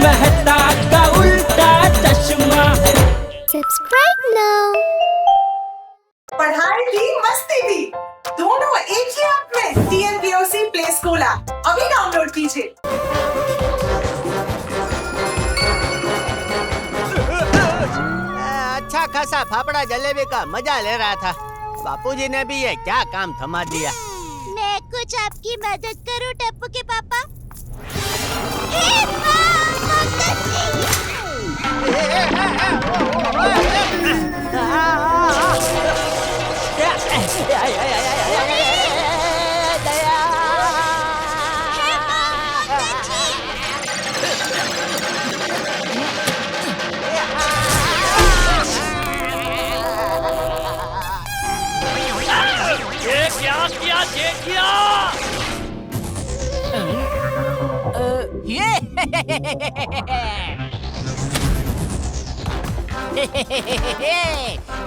मेहता का उल्टा चश्मा। Subscribe now. पढ़ाई भी मस्ती भी दोनों एक ही ऐप में। TNPOC प्ले स्कूल ऐप अभी डाउनलोड कीजिए। अच्छा खासा फाफड़ा जलेबी का मजा ले रहा था। बापूजी ने भी ये क्या काम थमा दिया। मैं कुछ आपकी मदद करूं टप्पू के पापा? ये क्या किया जेठिया?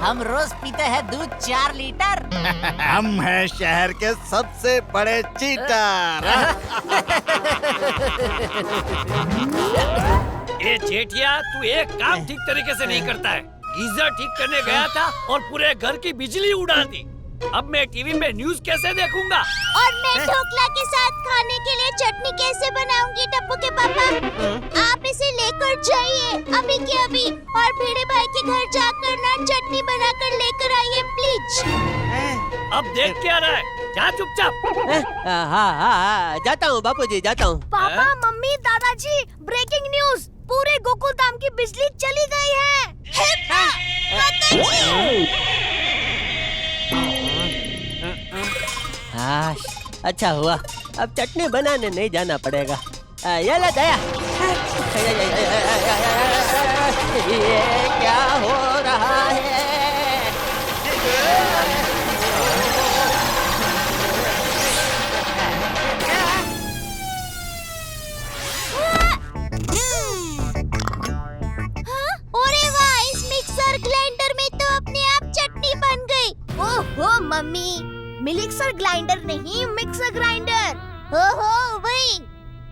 हम रोज पीते हैं दूध 4 लीटर। हम हैं शहर के सबसे बड़े चीटर। ये जेठिया, तू एक काम ठीक तरीके से नहीं करता है। गीजर ठीक करने गया था और पूरे घर की बिजली उड़ा दी। अब मैं टीवी पे न्यूज़ कैसे देखूंगा? और मैं ढोकला के साथ खाने के लिए चटनी कैसे बनाऊंगी टप्पू के पापा? आप इसे लेकर जाइए अभी के अभी और भिड़े भाई के घर जाकर ना चटनी बनाकर लेकर आइए प्लीज। अब देख क्या रहा है? जा चुपचाप। हाँ, जाता हूँ बापूजी, जाता हूँ। पापा, मम्मी, दादाजी, ब्रेकिंग न्यूज, पूरे गोकुलधाम की बिजली चली गई है। अच्छा हुआ, अब चटनी बनाने नहीं जाना पड़ेगा। ये ले दया। ये क्या हो रहा है? अरे वाह, इस मिक्सर ग्राइंडर में तो अपने आप चटनी बन गई। ओहो मम्मी, मिक्सर ग्राइंडर नहीं, मिक्सर ग्राइंडर। ओहो वही।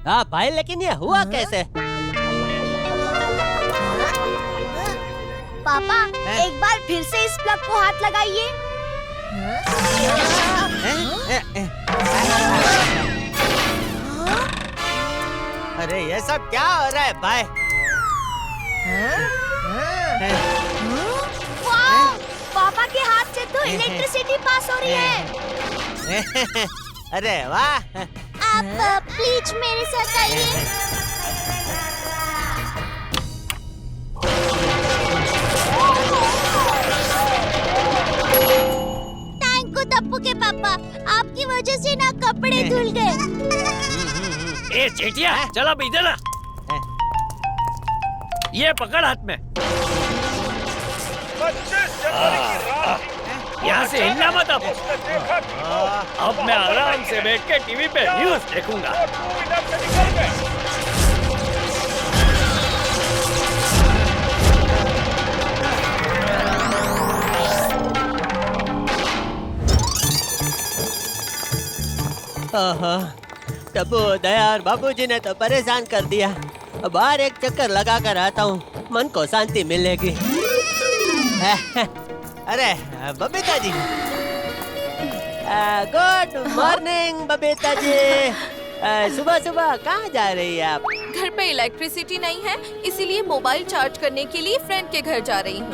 हाँ भाई, लेकिन ये हुआ कैसे? पापा, एक बार फिर से इस प्लग को हाथ लगाइए। अरे ये सब क्या हो रहा है भाई? वाह, पापा के हाथ से तो इलेक्ट्रिसिटी पास हो रही है। अरे वाह। आप प्लीज मेरे साथ आइए। थैंक यू टप्पू के पापा, आपकी वजह से ना कपड़े धुल गए। ए जेठिया, चल अब इधर आ। ये पकड़ हाथ में। यहाँ से हिलना मत अब। अब मैं आराम से बैठ के टीवी पे न्यूज़ देखूंगा। टप्पू, दया और बाबूजी ने तो परेशान कर दिया। बाहर एक चक्कर लगा कर आता हूँ, मन को शांति मिलेगी। अरे बबीता जी, गुड मॉर्निंग बबीता जी। सुबह सुबह कहाँ जा रही है आप? घर पे इलेक्ट्रिसिटी नहीं है, इसीलिए मोबाइल चार्ज करने के लिए फ्रेंड के घर जा रही हूँ।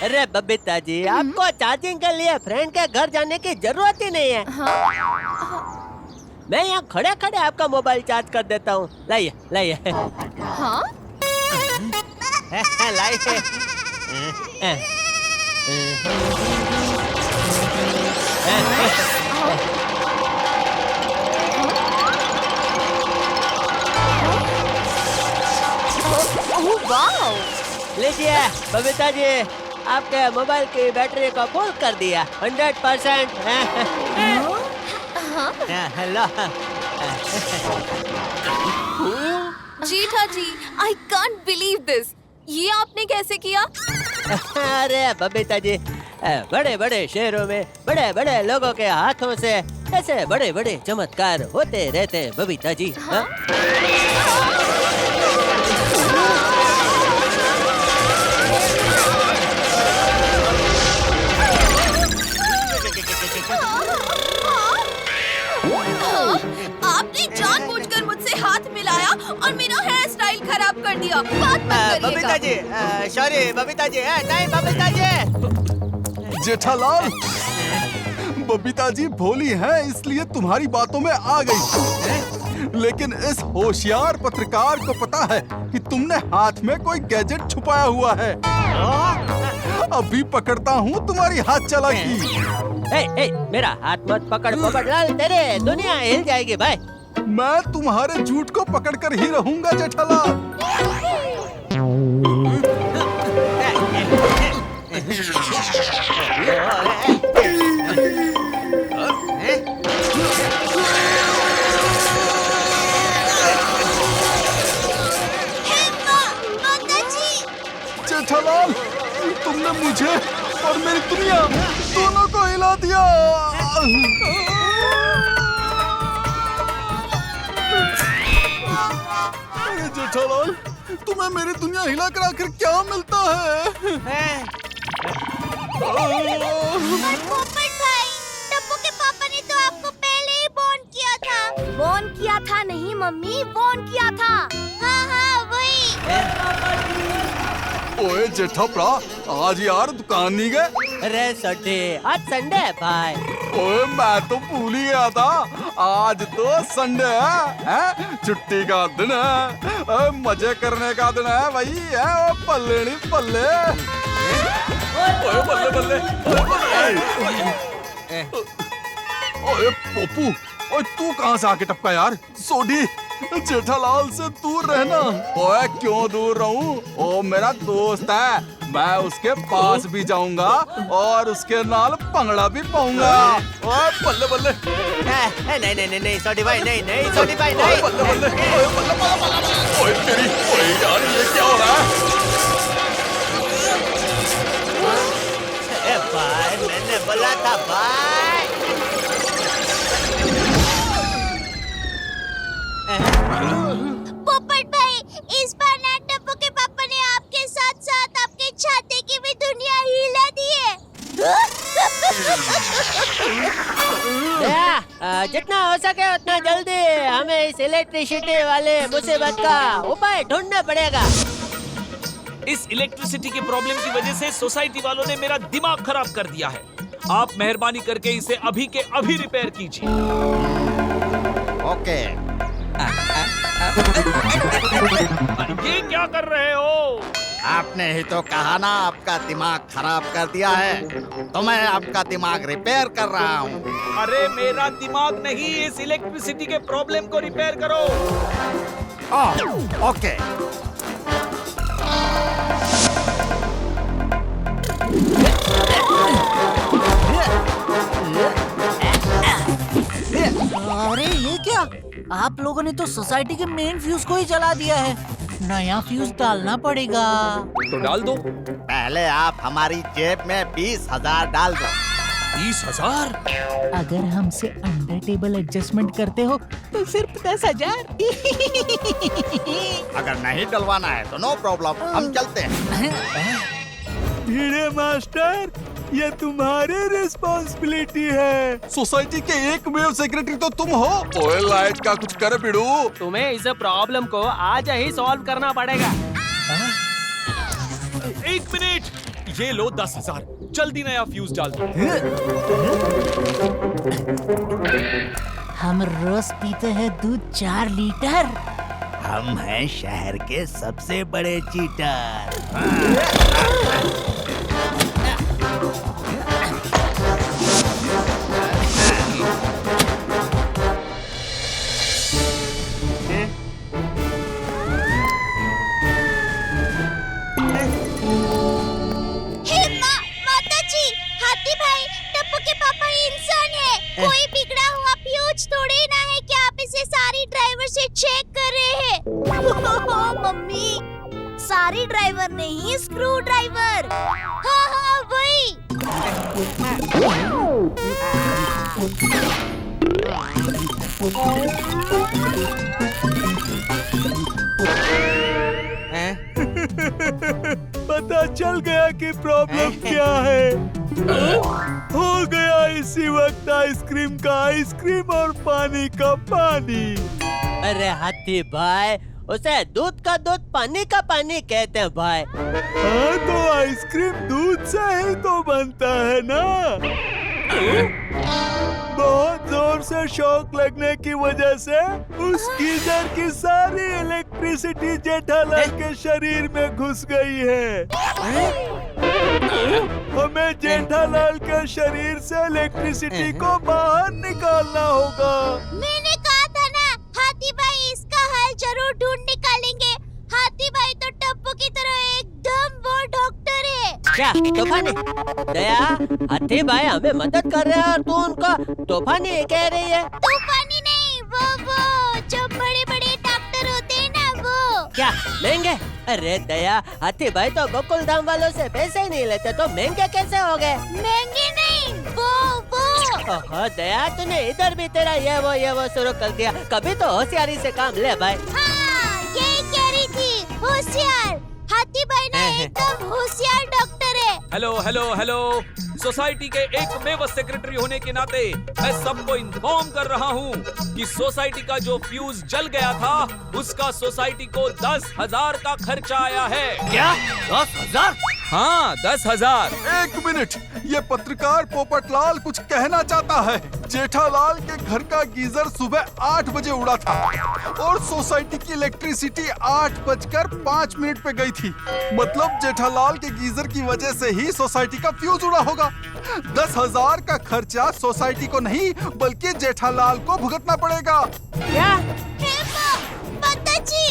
अरे बबीता जी, आपको चार्जिंग के लिए फ्रेंड के घर जाने की जरूरत ही नहीं है। मैं यहाँ खड़े खड़े आपका मोबाइल चार्ज कर देता हूँ। लाइए लाइए। हाँ? लाइए। लीजिए बबीता जी, आपके मोबाइल की बैटरी को फुल कर दिया 100%। हेलो जीठा जी, आई कांट बिलीव दिस। ये आपने कैसे किया? अरे बबीता जी, बड़े बड़े शहरों में बड़े बड़े लोगों के हाथों से ऐसे बड़े बड़े चमत्कार होते रहते हैं बबीता जी। हाँ? और मेरा हेयर स्टाइल खराब कर दिया। बात मत बबीता करिएगा। जी सॉरी बबीता जी नहीं बबीता जी। जेठालाल, बबीता जी भोली हैं इसलिए तुम्हारी बातों में आ गई, लेकिन इस होशियार पत्रकार को पता है कि तुमने हाथ में कोई गैजेट छुपाया हुआ है। अभी पकड़ता हूँ तुम्हारी हाथ चालाकी। ए, मेरा हाथ मत पकड़ लाल, तेरे दुनिया हिल जाएगी भाई। मैं तुम्हारे झूठ को पकड़कर ही रहूंगा जेठालाल। जेठालाल, तुमने मुझे और मेरी दुनिया दोनों को हिला दिया। अरे जेठालाल, तुम्हें मेरी दुनिया हिला कर आखिर क्या मिलता है? पोपट भाई, टप्पू के पापा ने तो आपको पहले ही वॉर्न किया था। वॉर्न किया था नहीं मम्मी, वॉर्न किया था। हाँ वही। ओए जेठाप्रा, आज यार दुकान नहीं गए? अरे सटे आज संडे है भाई। ओए मैं तो भूल ही गया था, आज तो संडे है? छुट्टी का दिन है, मजे करने का दिन है भाई। है पल्ले नहीं पल्ले। ओए बल्ले बल्ले, ओए पप्पू, ओए तू कहाँ से आके टपका यार? सोडी, जेठालाल से दूर रहना। ओए क्यों दूर रहूं? ओ मेरा दोस्त है, मैं उसके पास भी जाऊंगा और उसके नाल पंगड़ा भी पाऊंगा। ओए बल्ले बल्ले। नहीं सोडी भाई, नहीं सोडी भाई नहीं। बल्ले बल्ले, ओए बल्ले बल्ले। ओए तेरी, ओए यार ये क्या हो रहा है? ए भाई मैंने बोला था भाई। पोपट भाई, इस बार ना टप्पू के पापा ने आपके साथ साथ आपके छाते की भी दुनिया हिला दी है। जितना हो सके उतना जल्दी हमें इस इलेक्ट्रिसिटी वाले मुसीबत का उपाय ढूंढना पड़ेगा। इस इलेक्ट्रिसिटी की प्रॉब्लम की वजह से सोसाइटी वालों ने मेरा दिमाग खराब कर दिया है। आप मेहरबानी करके इसे अभी के अभी रिपेयर कीजिए। ओके। ये क्या कर रहे हो? आपने ही तो कहा ना आपका दिमाग खराब कर दिया है, तो मैं आपका दिमाग रिपेयर कर रहा हूँ। अरे मेरा दिमाग नहीं, इस इलेक्ट्रिसिटी के प्रॉब्लम को रिपेयर करो। ओके। अरे ये क्या, आप लोगों ने तो सोसाइटी के मेन फ्यूज को ही जला दिया है। नया फ्यूज डालना पड़ेगा। तो डाल दो। पहले आप हमारी जेब में 20,000 डाल दो। 20,000? अगर हमसे अंडर टेबल एडजस्टमेंट करते हो तो सिर्फ 10,000। अगर नहीं डलवाना है तो नो प्रॉब्लम, हम चलते हैं। भिड़े मास्टर, ये तुम्हारी रिस्पॉन्सिबिलिटी है। सोसाइटी के एकमेव सेक्रेटरी तो तुम हो। ओए लाइट का कुछ कर बिड़ू। तुम्हें इस प्रॉब्लम को आज ही सॉल्व करना पड़ेगा। 1 मिनट, ये लो 10,000, जल्दी नया फ्यूज डाल दो। हम रोज पीते हैं दूध 4 लीटर। हम हैं शहर के सबसे बड़े चीटर। हाथी भाई, टप्पू के पापा इंसान है। कोई बिगड़ा हुआ फ्यूज थोड़ी ना है कि आप इसे सारी ड्राइवर से चेक कर रहे हैं। मम्मी, सारी ड्राइवर नहीं, स्क्रू ड्राइवर। हाँ वही। पता चल गया कि प्रॉब्लम क्या है। हो गया इसी वक्त आइसक्रीम का आइसक्रीम और पानी का पानी। अरे हाथी भाई, उसे दूध का दूध पानी का पानी कहते हैं भाई। हाँ तो आइसक्रीम दूध से ही तो बनता है ना। बहुत जोर से शॉक लगने की वजह से उस गीजर की सारी इलेक्ट्रिसिटी जेठालाल के शरीर में घुस गई है। हमें जेठालाल के शरीर से इलेक्ट्रिसिटी को बाहर निकालना होगा। मैंने कहा था ना, हाथी भाई इसका हल जरूर ढूंढ निकालेंगे। हाथी भाई तो टप्पू की तरह एकदम वो डॉक्टर है। क्या तूफानी? दया, हाथी भाई हमें मदद कर रहे हैं और तू उनका तूफानी कह रही है? तूफानी नहीं, वो जो बड़े बड़े डॉक्टर होते हैं ना वो। क्या महंगे? अरे दया, हाथी भाई तो गोकुल धाम वालों से पैसे ही नहीं लेते, तो महंगे कैसे हो गए? महंगे नहीं, वो ओहो दया, तूने इधर भी तेरा ये वो शुरू कर दिया। कभी तो होशियारी से काम ले भाई। हाँ, यही कह रही थी, होशियार। हाथी भाई ना एकदम होशियार डॉक्टर है। हेलो हेलो हेलो, सोसाइटी के एकमेव सेक्रेटरी होने के नाते मैं सबको इन्फॉर्म कर रहा हूँ कि सोसाइटी का जो फ्यूज जल गया था उसका सोसाइटी को 10,000 का खर्चा आया है। क्या 10,000? हाँ 10,000। एक मिनट, ये पत्रकार पोपटलाल कुछ कहना चाहता है। जेठालाल के घर का गीजर सुबह 8 बजे उड़ा था और सोसाइटी की इलेक्ट्रिसिटी 8:05 पे गई थी। मतलब जेठालाल के गीजर की वजह से ही सोसाइटी का फ्यूज उड़ा होगा। 10,000 का खर्चा सोसाइटी को नहीं बल्कि जेठालाल को भुगतना पड़ेगा। क्या? माताजी,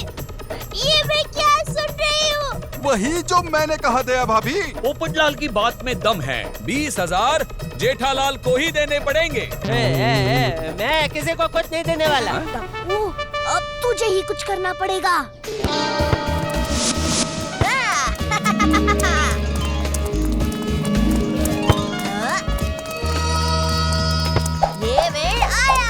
ये मैं क्या सुन रही हूँ? वही जो मैंने कहा दया भाभी। पोपटलाल की बात में दम है। 20,000 जेठालाल को ही देने पड़ेंगे। मैं किसी को कुछ नहीं देने वाला। अब तुझे ही कुछ करना पड़ेगा। ये मैं आया।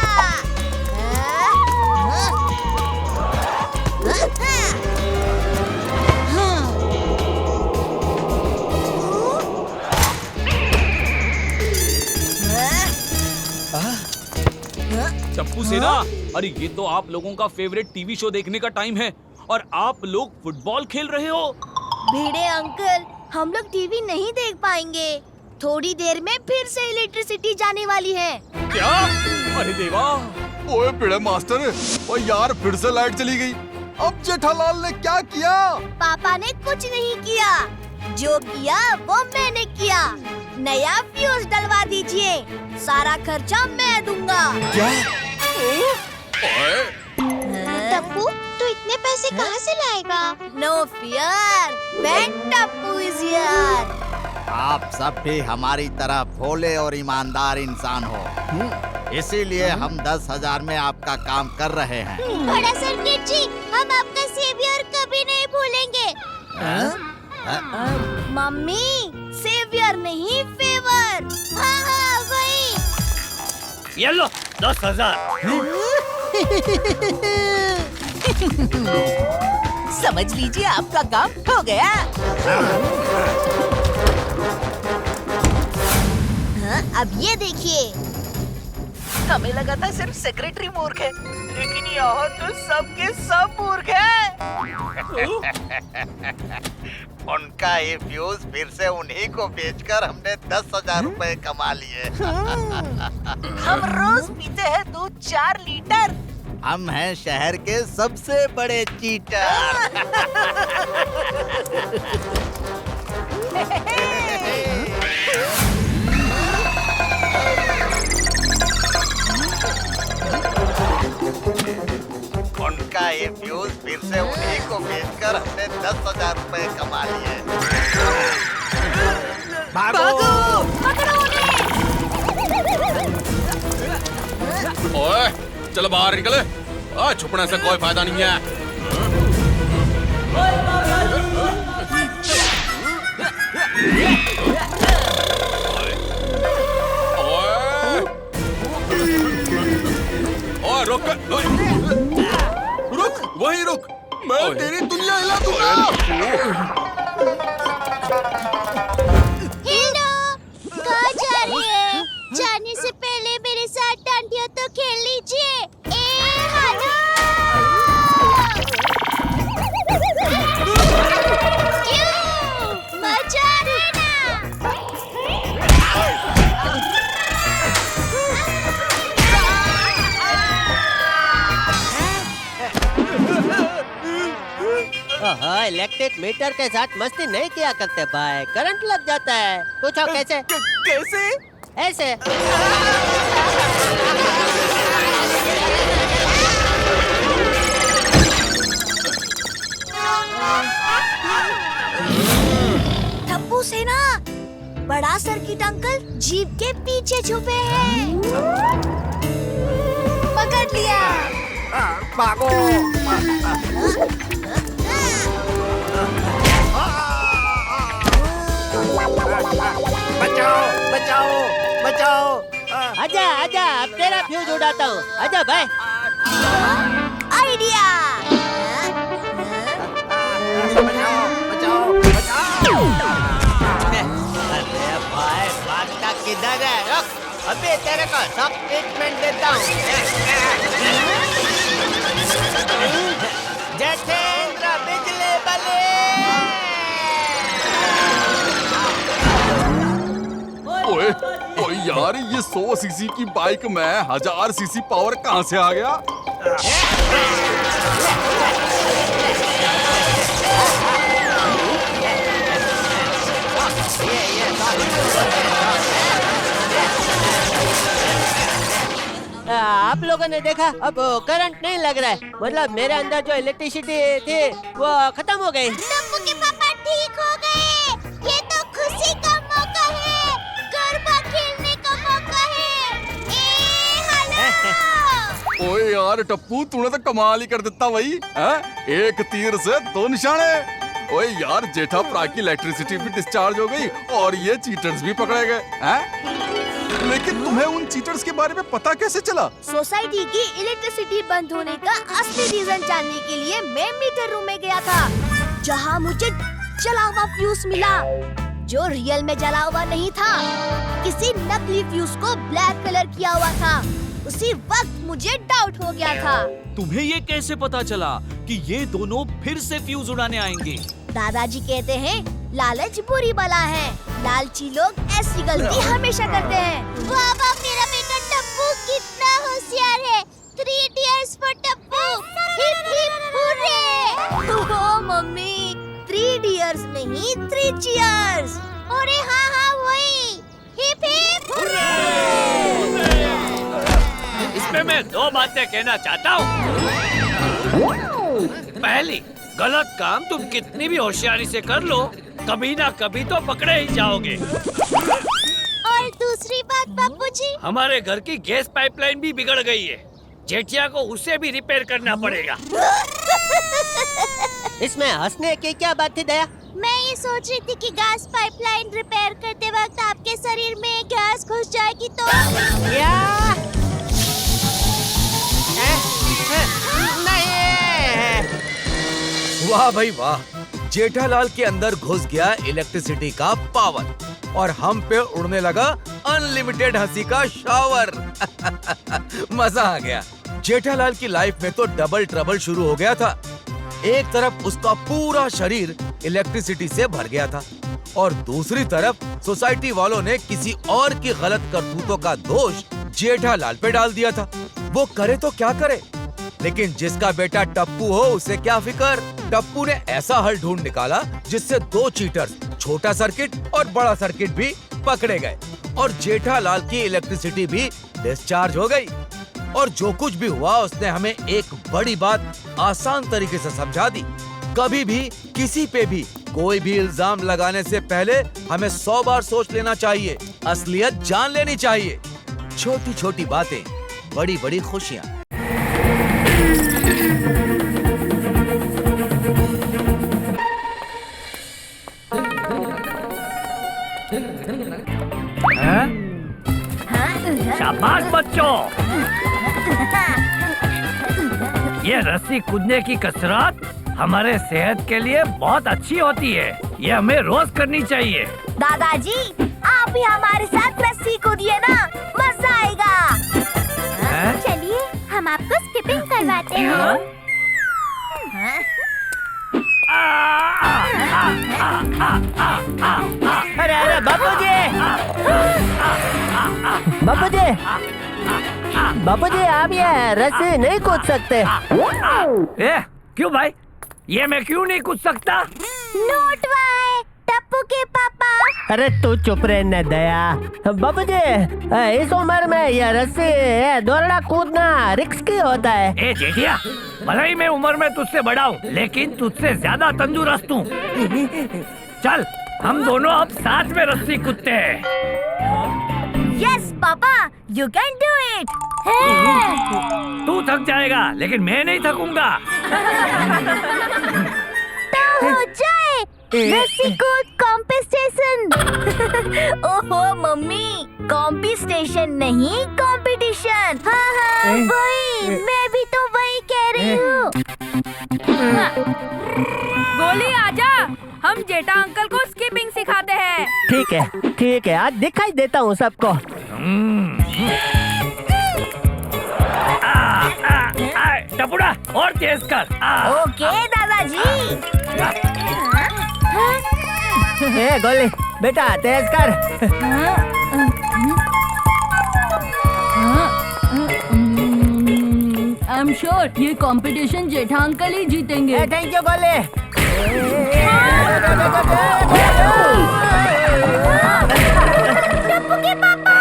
टप्पू सेना, अरे ये तो आप लोगों का फेवरेट टीवी शो देखने का टाइम है और आप लोग फुटबॉल खेल रहे हो। भिड़े अंकल, हम लोग टीवी नहीं देख पाएंगे। थोड़ी देर में फिर से इलेक्ट्रिसिटी जाने वाली है। क्या? अरे देवा। ओए भिड़े मास्टर, ओ यार फिर से लाइट चली गई। अब जेठालाल ने क्या किया? पापा ने कुछ नहीं किया, जो किया वो मैंने किया। नया फ्यूज डलवा दीजिए, सारा खर्चा मैं दूंगा। क्या? टप्पू, तू इतने पैसे कहाँ से लाएगा? No fear, when Tappu is here. आप सब भी हमारी तरह भोले और ईमानदार इंसान हो, इसीलिए हम 10,000 में आपका काम कर रहे हैं। बड़ा सर्किट जी, हम आपका सेवियर कभी नहीं भूलेंगे। मम्मी, सेवियर नहीं फेवर। हाँ वही। ये लो 10,000। समझ लीजिए आपका काम हो गया। हाँ, अब ये देखिए। हमें लगा था सिर्फ सेक्रेटरी मूर्ख है, लेकिन यहाँ तो सबके सब मूर्ख है। उनका ये फ्यूज फिर से उन्हीं को बेचकर हमने 10,000 रुपए कमा लिए। हम रोज पीते हैं दूध 4 लीटर। हम हैं शहर के सबसे बड़े चीटर। उनका ये फ्यूज फिर से उन्हीं को बेचकर हमने 10,000 रुपए कमा लिए। भागो! ओए चलो बाहर निकले, छुपने से कोई फायदा नहीं है। ओए रुक, रुक, वहीं रुक, मैं तेरी दुनिया हिला दूंगा। हेलो, कहाँ जा रही है? जाने से पहले मेरे साथ डांडिया तो खेल लीजिए। ए हानो! ओहो, इलेक्ट्रिक मीटर के साथ मस्ती नहीं किया करते भाई, करंट लग जाता है। पूछो कैसे? कैसे? ऐसे। टप्पू सेना, बड़ा सर्किट अंकल जीप के पीछे छुपे हैं। पकड़ लिया। भागो। बचाओ बचाओ बचाओ। आजा आजा, अब तेरा फ्यूज उड़ाता हूँ। आजा भाई। आइडिया। बचाओ बचाओ बचाओ। अरे भाई, भागता किधर है? रुक, अभी तेरे को सब ट्रीटमेंट देता हूँ। जतेंद्र बिजली बले। ओए ओए यार, ये 100 सीसी की बाइक में 1000 सीसी पावर कहाँ से आ गया? आप लोगों ने देखा, अब करंट नहीं लग रहा है। मतलब मेरे अंदर जो इलेक्ट्रिसिटी थी वो खत्म हो गई। टप्पू के पापा ठीक हो गए। ये तो खुशी का मौका है, गरबा खेलने का मौका है। हेलो। ओए यार टप्पू, तूने तो कमाल ही कर देता भाई। एक तीर से 2 निशाने। ओए यार, जेठा प्रा की इलेक्ट्रिसिटी भी डिस्चार्ज हो गई और ये चीटर्स भी पकड़े गए। लेकिन तुम्हें उन चीटर्स के बारे में पता कैसे चला? सोसाइटी की इलेक्ट्रिसिटी बंद होने का असली रीजन जानने के लिए मैं मीटर रूम में गया था, जहां मुझे जला हुआ फ्यूज मिला, जो रियल में जला हुआ नहीं था। किसी नकली फ्यूज को ब्लैक कलर किया हुआ था। उसी वक्त मुझे डाउट हो गया था। तुम्हें ये कैसे पता चला कि ये दोनों फिर से फ्यूज उड़ाने आएंगे? दादाजी कहते हैं लालच बुरी बला है, लालची लोग ऐसी गलती हमेशा करते हैं। बाबा, मेरा बेटा टप्पू कितना होशियार है। 3 idiots for Tappu. Hip hip hurray. Oh mummy, 3 idiots नहीं, 3 चीयर्स। अरे हाँ हाँ वही, हिप हिप हुर्रे। इसमें मैं 2 बातें कहना चाहता हूँ। पहली, गलत काम तुम कितनी भी होशियारी से कर लो, कभी ना कभी तो पकड़े ही जाओगे। और दूसरी बात बापूजी, हमारे घर की गैस पाइपलाइन भी बिगड़ गई है। जेठिया को उसे भी रिपेयर करना पड़ेगा। इसमें हंसने की क्या बात थी दया? मैं ये सोच रही थी कि गैस पाइपलाइन रिपेयर करते वक्त आपके शरीर में गैस घुस जाएगी तो। वाह भाई वाह, जेठालाल के अंदर घुस गया इलेक्ट्रिसिटी का पावर और हम पे उड़ने लगा अनलिमिटेड हंसी का शावर। मजा आ गया। जेठालाल की लाइफ में तो डबल ट्रबल शुरू हो गया था। एक तरफ उसका पूरा शरीर इलेक्ट्रिसिटी से भर गया था और दूसरी तरफ सोसाइटी वालों ने किसी और की गलत करतूतों का दोष जेठालाल पे डाल दिया था। वो करे तो क्या करे, लेकिन जिसका बेटा टप्पू हो उसे क्या फिकर। टप्पू ने ऐसा हल ढूंढ निकाला जिससे 2 चीटर्स, छोटा सर्किट और बड़ा सर्किट भी पकड़े गए और जेठालाल की इलेक्ट्रिसिटी भी डिस्चार्ज हो गई। और जो कुछ भी हुआ उसने हमें एक बड़ी बात आसान तरीके से समझा दी। कभी भी किसी पे भी कोई भी इल्जाम लगाने से पहले हमें 100 बार सोच लेना चाहिए, असलियत जान लेनी चाहिए। छोटी छोटी बातें, बड़ी बड़ी खुशियाँ। शाबाश बच्चों, ये रस्सी कूदने की कसरत हमारे सेहत के लिए बहुत अच्छी होती है। ये हमें रोज करनी चाहिए। दादाजी, आप भी हमारे साथ रस्सी कूदिए ना, मजा आएगा। चलिए हम आपको स्किपिंग करवाते हैं। अरे अरे बापूजी, बापूजी, बापूजी, आप ये रस्सी नहीं कूद सकते। क्यों भाई? ये मैं क्यों नहीं कूद सकता? नोट वाई टप्पू के पापा। अरे तू चुप रहने दया बाबू जी। इस उम्र में ये रस्सी दौड़ना कूदना रिस्की होता है। ए जेठिया, भले ही मैं उम्र में तुझसे बड़ा हूँ, लेकिन तुझसे ज्यादा तंदुरुस्त हूँ। चल हम दोनों अब साथ में रस्सी कूदते हैं। Yes papa, you can do it. तू थक जाएगा, लेकिन मैं नहीं थकूंगा। तो हो जाए रस्सी कूद कॉम्पिटिशन। ओहो मम्मी, कॉम्पिटिशन नहीं कंपटीशन। हाँ हाँ वही, मैं भी तो वही कह रही हूँ। गोली आजा, हम जेठा अंकल को स्किपिंग सिखाते हैं। ठीक है आज दिखाई देता हूँ सबको। टपुड़ा और तेज कर। ओके दादाजी। ए गोली बेटा तेज कर। आई एम श्योर ये कंपटीशन जेठा अंकल ही जीतेंगे। थैंक यू गोली। टप्पू के पापा।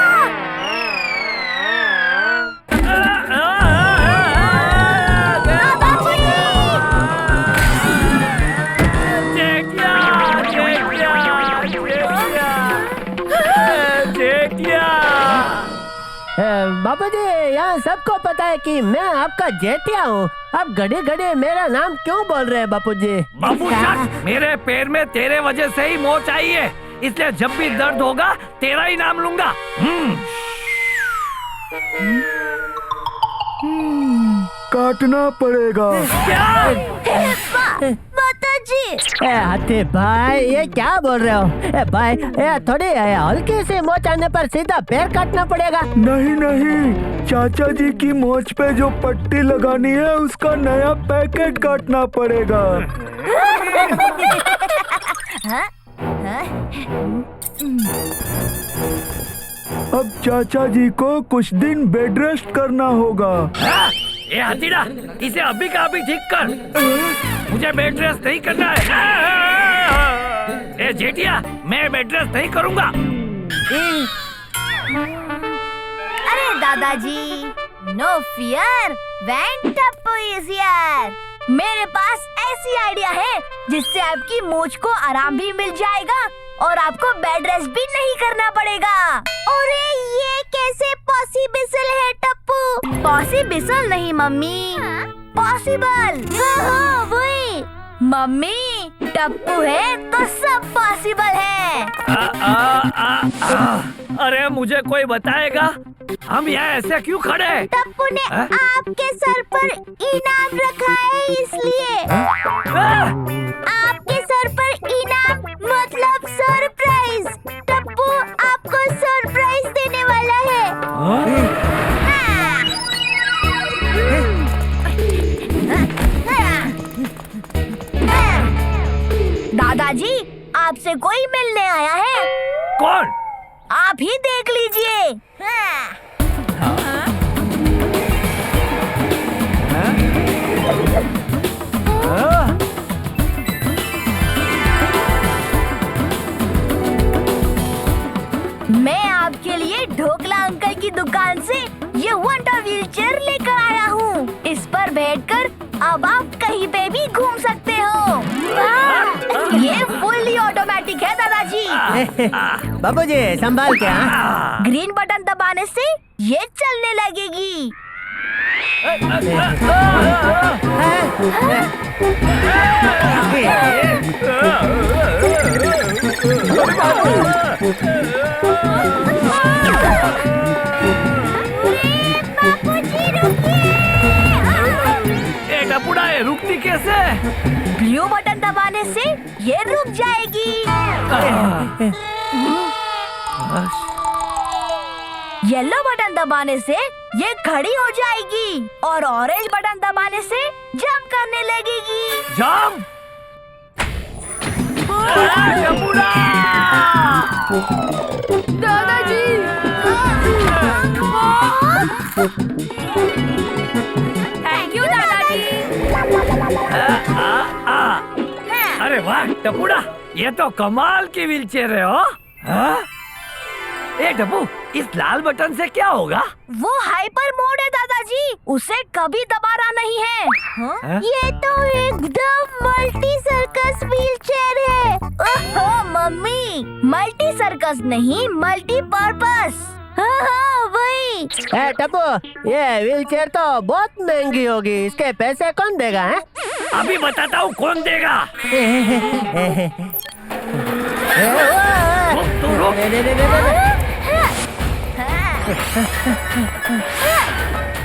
बाबू जी यहाँ सबको पता है कि मैं आपका जेठिया हूँ। आप घड़ी घड़ी मेरा नाम क्यों बोल रहे हैं बापू जी? बाबू चक, मेरे पैर में तेरे वजह से ही मोच आई है, इसलिए जब भी दर्द होगा तेरा ही नाम लूंगा। काटना पड़ेगा। हाथी भाई ये क्या बोल रहे हो? भाई थोड़ी हल्की सी मोच आने पर सीधा पैर काटना पड़ेगा? नहीं, चाचा जी की मोच पे जो पट्टी लगानी है उसका नया पैकेट काटना पड़ेगा। अब चाचा जी को कुछ दिन बेड रेस्ट करना होगा। ये हथीड़ा, इसे अभी का अभी ठीक कर। मुझे बेड रेस्ट नहीं करना है। ए जेठिया, मैं बेड रेस्ट नहीं करूंगा। अरे दादाजी, no fear when Tappu is here. मेरे पास ऐसी आइडिया है जिससे आपकी मूंछ को आराम भी मिल जाएगा और आपको बेड रेस्ट भी नहीं करना पड़ेगा। अरे ये कैसे पॉसिबल है टप्पू? पॉसिबल नहीं मम्मी, पॉसिबल। हाँ वही मम्मी, टप्पू है तो सब पॉसिबल है। अरे मुझे कोई बताएगा हम यहाँ ऐसे क्यों खड़े हैं? टप्पू ने आपके सर पर इनाम रखा है इसलिए। आपके सर पर इनाम मतलब सरप्राइज। टप्पू आपको सरप्राइज देने वाला है। दादाजी, आपसे कोई मिलने आया है। कौन? आप ही देख लीजिए। मैं आपके लिए ढोकला अंकल की दुकान से ये वंडर व्हीलचेयर लेकर आया हूँ। इस पर बैठकर अब आप कहीं पे भी घूम सकते हो। ये फुल्ली ऑटोमेटिक है दादाजी। बाबू जी संभाल के। ग्रीन बटन दबाने से ये चलने लगेगी। टपुड़ा है, रुकती कैसे? ब्लू बटन दबाने से ये रुक जाएगी। येलो बटन दबाने से ये खड़ी हो जाएगी और ऑरेंज बटन दबाने से जंप करने लगेगी। जंप? दादाजी, थैंक यू दादाजी। अरे वाह टपुड़ा, ये तो कमाल की व्हीलचेयर है हो। हाँ? ए टप्पू, इस लाल बटन से क्या होगा? वो हाइपर मोड है दादाजी, उसे कभी दबाना नहीं है। हाँ? ये तो एकदम मल्टी सर्कस व्हीलचेयर है। ओहो मम्मी, मल्टी सर्कस नहीं, मल्टी पर्पस। हाँ हाँ वही। टप्पू, ये व्हीलचेयर तो बहुत महंगी होगी, इसके पैसे कौन देगा? है? अभी बताता हूँ कौन देगा। रुक तू रुक।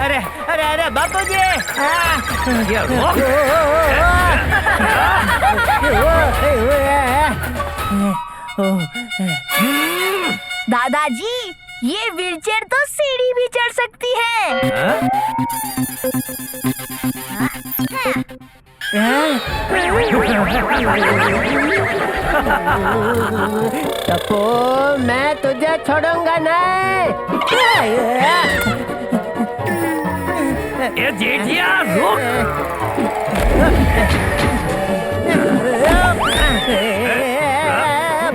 अरे अरे अरे बापूजी! ये रुक। दादाजी, ये व्हीलचेयर तो सीढ़ी भी चढ़ सकती है। टप्पू, मैं तुझे छोड़ूंगा नहीं। ए जेठिया रुक।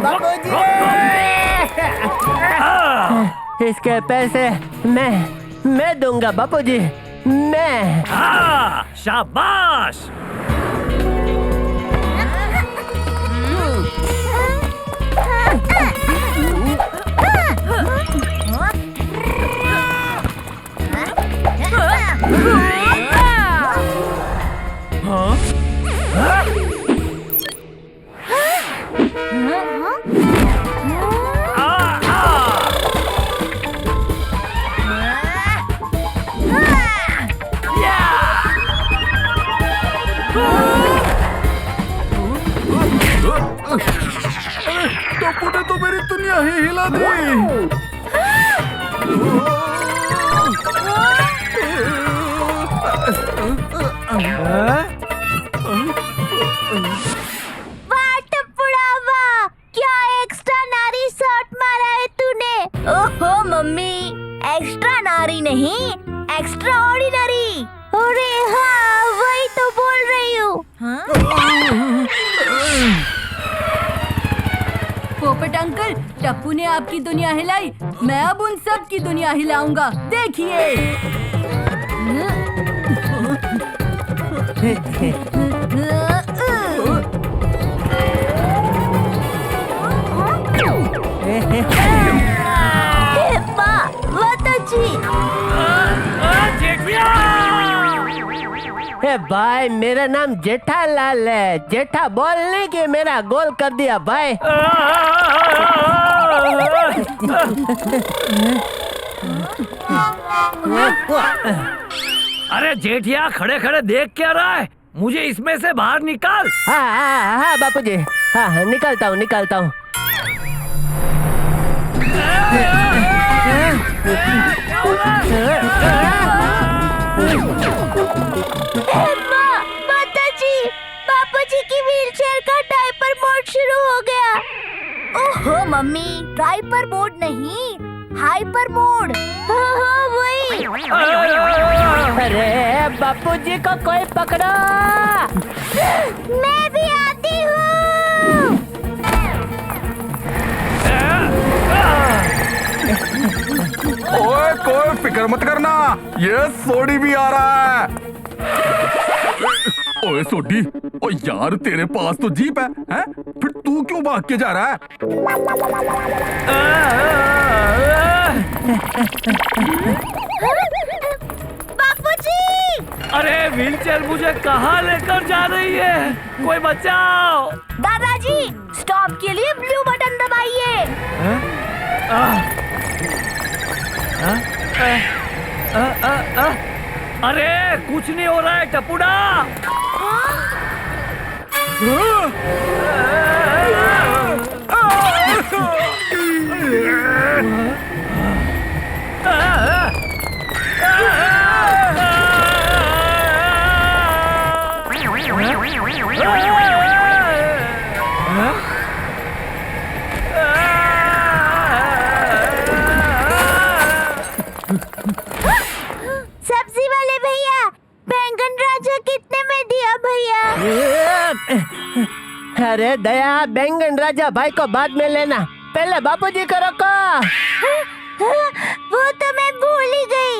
बापूजी! इसके पैसे मैं दूंगा बापूजी, मैं। हाँ, शाबाश। टप्पू ने तो मेरी दुनिया ही हिला दी। वाह टप्पुड़ा वाह, क्या एक्स्ट्रा नारी शॉट मारा है तूने। ओहो मम्मी, एक्स्ट्रा नारी नहीं, एक्स्ट्रा ऑर्डिनरी। अरे हाँ, वही तो बोल रही हूँ। पोपट अंकल, टप्पू ने आपकी दुनिया हिलाई, मैं अब उन सब की दुनिया हिलाऊंगा, देखिए। भाई, मेरा नाम जेठालाल है। जेठा बोलने के मेरा गोल कर दिया भाई। अरे जेठिया, खड़े खड़े देख क्या रहा है? मुझे इसमें से बाहर निकाल। हाँ बापूजी, हाँ निकालता हूँ। बापूजी की व्हीलचेयर का डायपर मोड शुरू हो गया। ओहो मम्मी, डायपर मोड नहीं, हाइपर मोड। हाँ वही। अरे बापूजी को कोई पकड़ो। मैं भी आती हूँ। ओए कोई फिक्र मत करना, ये सोडी भी आ रहा है। ओए सोडी, ओ यार तेरे पास तो जीप है? फिर तू क्यों भाग के जा रहा है? बापूजी! अरे व्हीलचेयर मुझे कहाँ लेकर जा रही है? कोई बचाओ। दादाजी, स्टॉप के लिए ब्लू बटन दबाइए। अरे कुछ नहीं हो रहा है टपुड़ा। सब्जी वाले भैया, बैंगन राजा कितने में दिया भैया? अरे दया, बैंगन राजा भाई को बाद में लेना, पहले बापूजी को रोको। वो तो मैं भूल ही गई।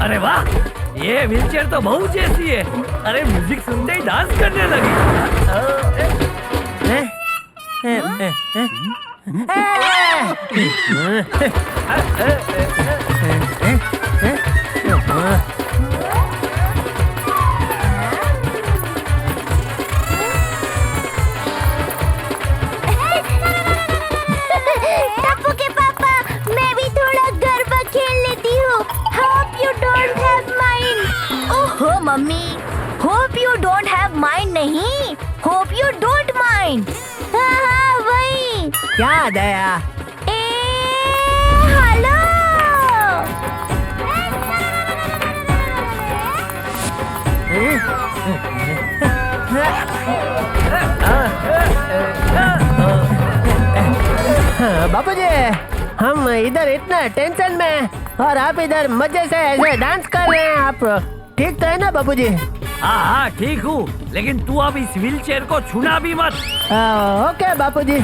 अरे वाह, ये व्हीलचेयर तो बहू जैसी है। अरे म्यूजिक सुनते ही डांस करने लगी। टप्पू के पापा, मैं भी थोड़ा गरबा खेल लेती हूँ। Hope you don't have mind। ओहो mummy, hope you don't have mind नहीं, hope you don't mind। हाँ वही। क्या दया? हेलो। बापूजी, हम इधर इतना टेंशन में और आप इधर मजे से ऐसे डांस कर रहे हैं। आप ठीक तो है ना बापूजी? हाँ हाँ ठीक हूँ, लेकिन तू अब इस व्हीलचेयर को छूना भी मत। ओके बापूजी।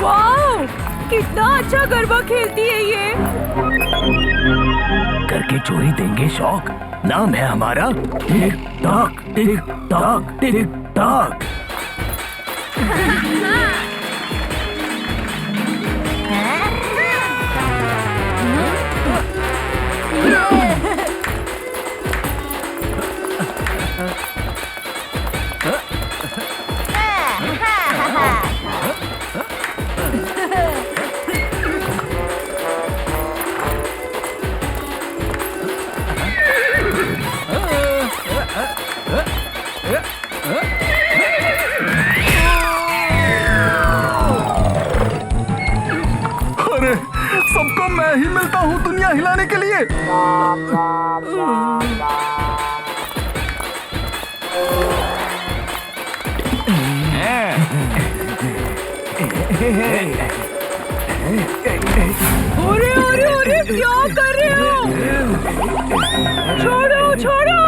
वाह, कितना अच्छा गरबा खेलती है ये। करके चोरी देंगे शौक, नाम है हमारा tick tock tick tock tick tock. अरे सबको मैं ही मिलता हूँ दुनिया हिलाने के लिए। अरे अरे अरे, क्या कर रहे हो? छोड़ो छोड़ो।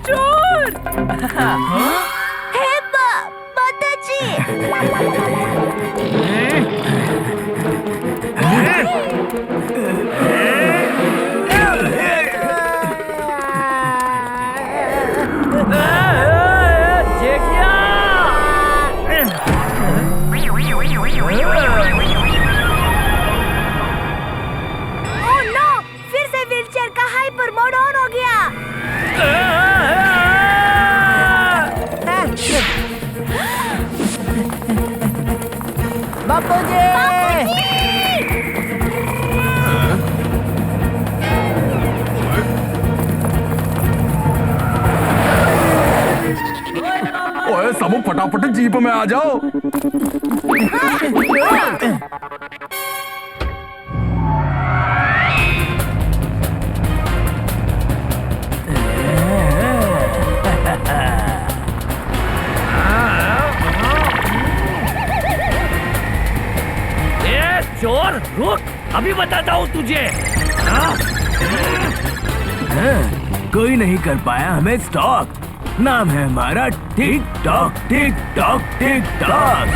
चोर। हे माताजी। ओह नो, फिर से व्हीलचेयर का हाइपर मोड ऑन हो गया। बापूजी, ओए सब फटाफट जीप में आ जाओ। चोर रुक, अभी बताता हूँ तुझे। कोई नहीं कर पाया हमें स्टॉक, नाम है हमारा tick tock tick tock tick tock.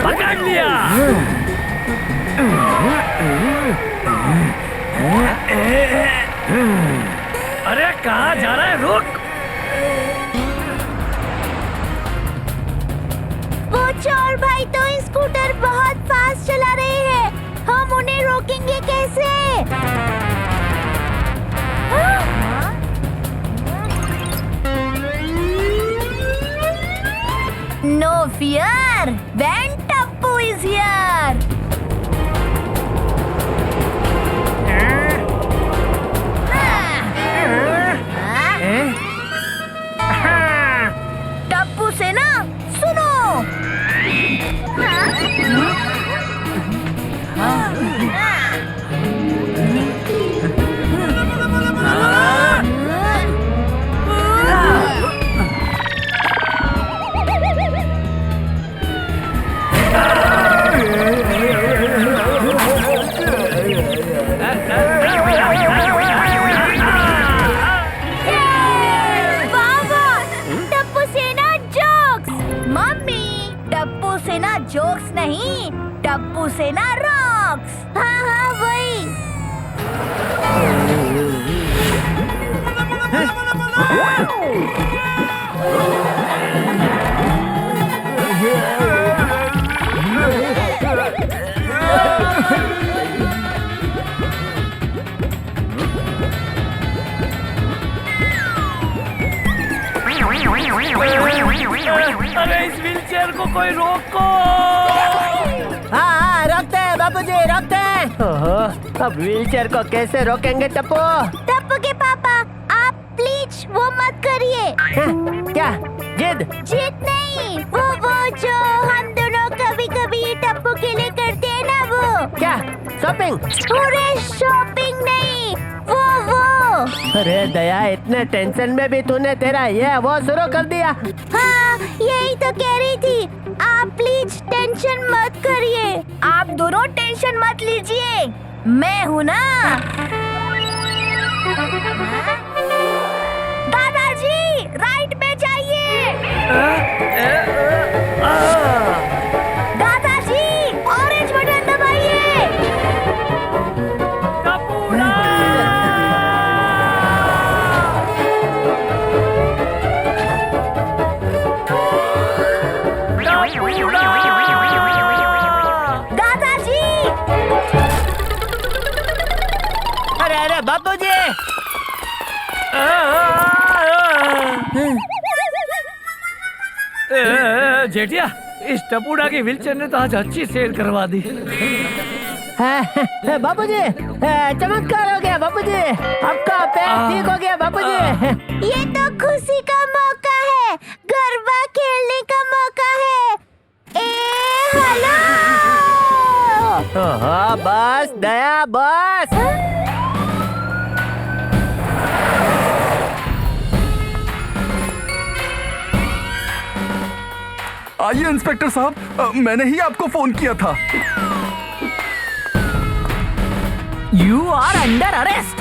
पकड़ लिया। अरे कहाँ जा रहा है, रुक। वो चोर भाई तो स्कूटर बहुत फास्ट चला रहे हैं, हम उन्हें रोकेंगे कैसे? हाँ? No fear when Tappu is here. Tappu से ना सुनो। जोक्स नहीं, टप्पू से ना रॉक्स। हाँ हाँ वही। अरे इस व्हीलचेयर को कोई रोको। हाँ रोकते हैं बाबूजी, रोकते हैं। ओहो, अब व्हीलचेयर को कैसे रोकेंगे टप्पू? टप्पू के पापा, आप प्लीज वो मत करिए। क्या जिद? जिद नहीं, वो जो हम दोनों कभी कभी टप्पू के लिए करते हैं ना वो। क्या शॉपिंग? पूरे शॉपिंग नहीं, वो। अरे दया, इतने टेंशन में भी तूने तेरा ये वो शुरू कर दिया। हाँ यही तो कह रही थी, आप प्लीज टेंशन मत करिए। आप दोनों टेंशन मत लीजिए, मैं हूँ ना। दादाजी राइट में जाइए। दादाजी ऑरेंज बटन दबाइए। दादाजी अरे बाबूजी, जेठिया, इस टपूड़ा की व्हीलचेयर ने तो आज अच्छी सेल करवा दी। बाबूजी चमत्कार हो गया बाबूजी, आपका पैर ठीक हो गया बाबूजी। ये तो खुशी का मौका है, गरबा खेलने का मौका है। हेलो। हाँ बस दया बस। आइए इंस्पेक्टर साहब, मैंने ही आपको फोन किया था। You are under arrest.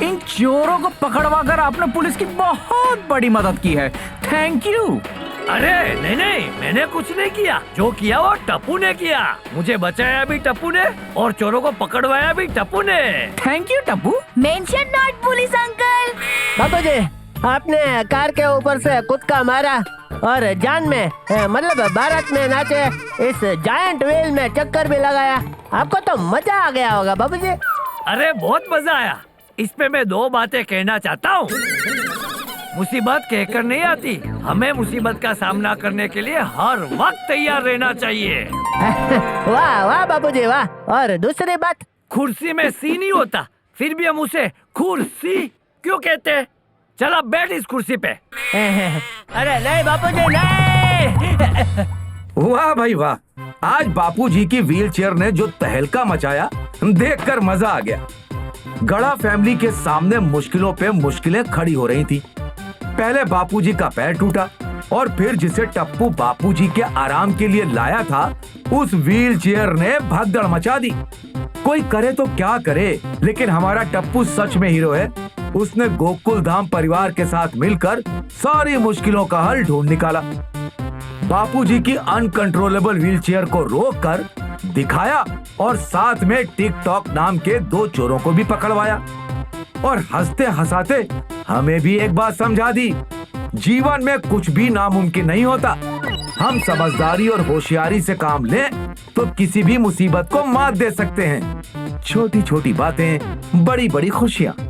इन चोरों को पकड़वाकर आपने पुलिस की बहुत बड़ी मदद की है, थैंक यू। अरे नहीं, मैंने कुछ नहीं किया। जो किया वो टप्पू ने किया। मुझे बचाया भी टप्पू ने और चोरों को पकड़वाया भी टप्पू ने। Thank you Tappu. Mention not police uncle. बाबूजी, आपने कार के ऊपर से कूदका मारा और जान में मतलब भारत में नाचे, इस जायंट व्हील में चक्कर भी लगाया। आपको तो मजा आ गया होगा बाबूजी। अरे बहुत मजा आया। इस पे मैं दो बातें कहना चाहता हूँ। मुसीबत कहकर नहीं आती, हमें मुसीबत का सामना करने के लिए हर वक्त तैयार रहना चाहिए। वाह वाह बाबूजी वाह। और दूसरी बात, कुर्सी में सी नहीं होता, फिर भी हम उसे कुर्सी क्यों कहते हैं? चल अब बैठ इस कुर्सी पे। अरे नहीं बापूजी नहीं। वाह भाई वाह, आज बापूजी की व्हीलचेयर ने जो तहलका मचाया देखकर मजा आ गया। गड़ा फैमिली के सामने मुश्किलों पे मुश्किलें खड़ी हो रही थी। पहले बापूजी का पैर टूटा और फिर जिसे टप्पू बापूजी के आराम के लिए लाया था, उस व्हीलचेयर ने भगदड़ मचा दी। कोई करे तो क्या करे, लेकिन हमारा टप्पू सच में हीरो है। उसने गोकुल धाम परिवार के साथ मिलकर सारी मुश्किलों का हल ढूंढ निकाला। बापूजी की अनकंट्रोलेबल व्हीलचेयर को रोककर दिखाया और साथ में टिकटॉक नाम के दो चोरों को भी पकड़वाया और हंसते हंसाते हमें भी एक बात समझा दी, जीवन में कुछ भी नामुमकिन नहीं होता। हम समझदारी और होशियारी से काम लें तो किसी भी मुसीबत को मात दे सकते हैं। छोटी छोटी बातें, बड़ी बड़ी खुशियाँ।